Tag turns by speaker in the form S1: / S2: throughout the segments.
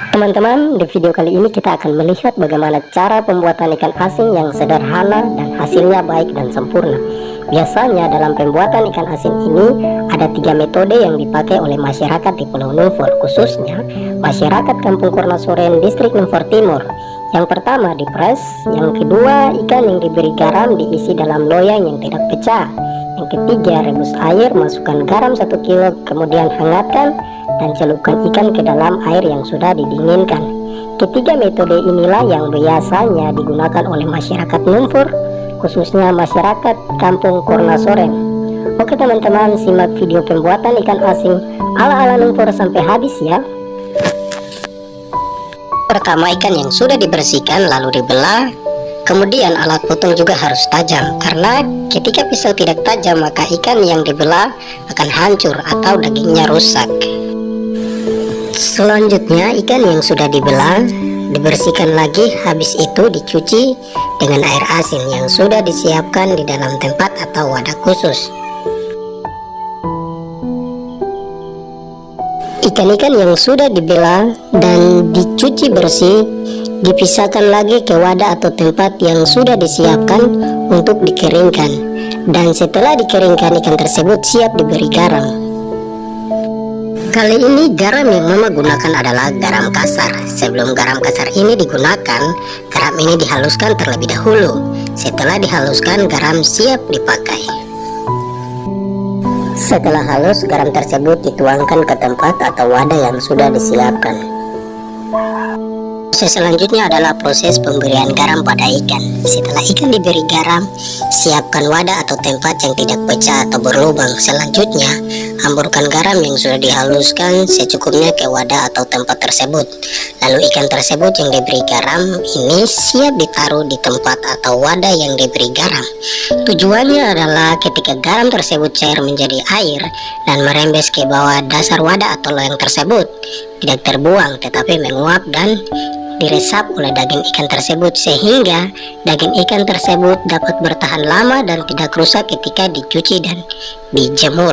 S1: Teman-teman, di video kali ini kita akan melihat bagaimana cara pembuatan ikan asin yang sederhana dan hasilnya baik dan sempurna. Biasanya dalam pembuatan ikan asin ini ada 3 metode yang dipakai oleh masyarakat di Pulau Numfor, khususnya masyarakat Kampung Kornasoren, Distrik Numfor Timur. Yang pertama dipres, yang kedua ikan yang diberi garam diisi dalam loyang yang tidak pecah. Yang ketiga rebus air, masukkan garam 1 kilo, kemudian hangatkan dan celupkan ikan ke dalam air yang sudah didinginkan. Ketiga metode inilah yang biasanya digunakan oleh masyarakat Numfor, khususnya masyarakat Kampung Kornasoren. Oke teman-teman, simak video pembuatan ikan asin ala-ala Numfor sampai habis ya. Pertama, ikan yang sudah dibersihkan lalu dibelah. Kemudian alat potong juga harus tajam, karena ketika pisau tidak tajam maka ikan yang dibelah akan hancur atau dagingnya rusak. Selanjutnya ikan yang sudah dibelah dibersihkan lagi, habis itu dicuci dengan air asin yang sudah disiapkan di dalam tempat atau wadah khusus. Ikan-ikan yang sudah dibelah dan dicuci bersih dipisahkan lagi ke wadah atau tempat yang sudah disiapkan untuk dikeringkan, dan setelah dikeringkan ikan tersebut siap diberi garam. Kali ini garam yang Mama gunakan adalah garam kasar. Sebelum garam kasar ini digunakan, garam ini dihaluskan terlebih dahulu. Setelah dihaluskan, garam siap dipakai. Setelah halus, garam tersebut dituangkan ke tempat atau wadah yang sudah disiapkan. Proses selanjutnya adalah proses pemberian garam pada ikan. Setelah ikan diberi garam, siapkan wadah atau tempat yang tidak pecah atau berlubang. Selanjutnya, hamburkan garam yang sudah dihaluskan secukupnya ke wadah atau tempat tersebut. Lalu ikan tersebut yang diberi garam ini siap ditaruh di tempat atau wadah yang diberi garam. Tujuannya adalah ketika garam tersebut cair menjadi air dan merembes ke bawah dasar wadah atau loyang tersebut, tidak terbuang tetapi menguap dan diresap oleh daging ikan tersebut, sehingga daging ikan tersebut dapat bertahan lama dan tidak rusak ketika dicuci dan dijemur.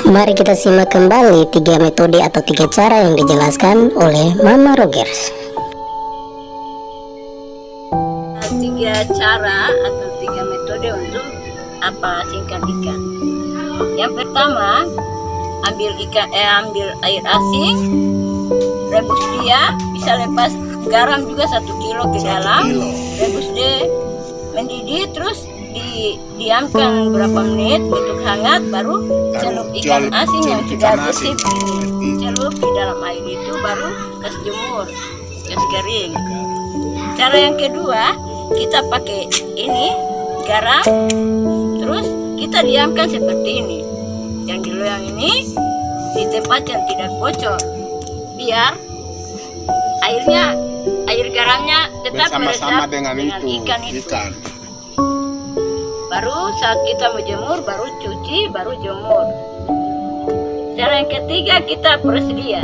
S1: Mari kita simak kembali 3 metode atau 3 cara yang dijelaskan oleh Mama Rogers.
S2: 3 cara atau 3 metode untuk asinkan ikan. Yang pertama, ambil air asin, rebus dia, bisa lepas garam juga 1 kilo ke dalam, rebus dia mendidih, terus diamkan berapa menit untuk hangat, baru celup ikan asin yang sudah bersih ini, celup di dalam air itu, baru kasih jemur, kasih kering. Cara yang kedua, kita pakai ini garam, terus kita diamkan seperti ini, yang di loyang ini di tempat yang tidak bocor, biar air garamnya tetap meresap dengan ikan itu. Baru saat kita menjemur, baru cuci, baru jemur. Cara yang ketiga, kita pres dia.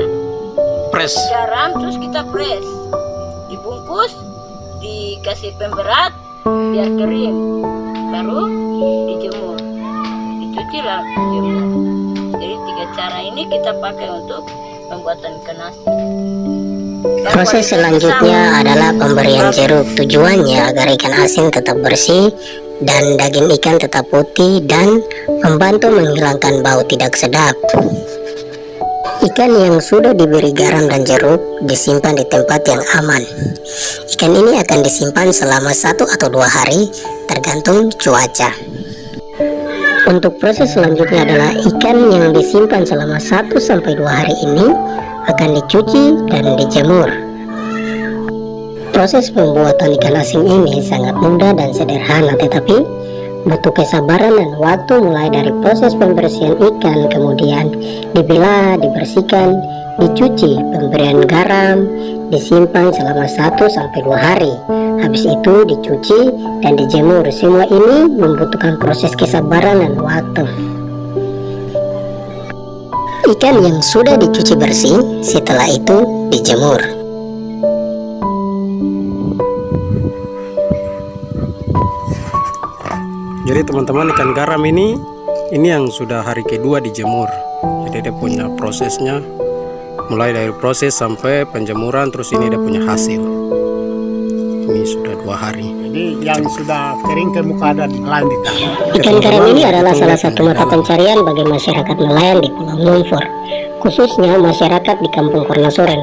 S2: Pres garam, terus kita pres, dibungkus, dikasih pemberat biar kering, baru dijemur, dicuci lah, dijemur. Jadi 3 cara ini kita pakai untuk pembuatan ikan asin.
S1: Proses selanjutnya adalah pemberian jeruk. Tujuannya agar ikan asin tetap bersih dan daging ikan tetap putih dan membantu menghilangkan bau tidak sedap. Ikan yang sudah diberi garam dan jeruk disimpan di tempat yang aman. Ikan ini akan disimpan selama 1 atau 2 hari tergantung cuaca. Untuk proses selanjutnya adalah ikan yang disimpan selama 1 sampai 2 hari ini akan dicuci dan dijemur. Proses pembuatan ikan asin ini sangat mudah dan sederhana, tetapi butuh kesabaran dan waktu, mulai dari proses pembersihan ikan, kemudian dibelah, dibersihkan, dicuci, pemberian garam, disimpan selama 1 sampai 2 hari. Habis itu dicuci dan dijemur. Semua ini membutuhkan proses kesabaran dan waktu. Ikan yang sudah dicuci bersih, setelah itu dijemur.
S3: Jadi teman-teman, ikan garam ini yang sudah hari kedua dijemur. Jadi dia punya prosesnya mulai dari proses sampai penjemuran, terus ini dia punya hasil. Ini sudah 2 hari.
S4: Jadi yang sudah kering ke muka dan lanjut.
S1: Ikan garam ini adalah salah satu mata pencarian bagi masyarakat nelayan di Pulau Ngumfor, khususnya masyarakat di Kampung Kornasoren.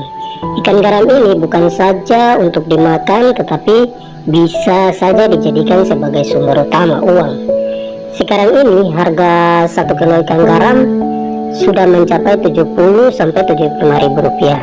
S1: Ikan garam ini bukan saja untuk dimakan, tetapi bisa saja dijadikan sebagai sumber utama uang. Sekarang ini harga 1 kilo ikan garam sudah mencapai 70 sampai 75 ribu rupiah.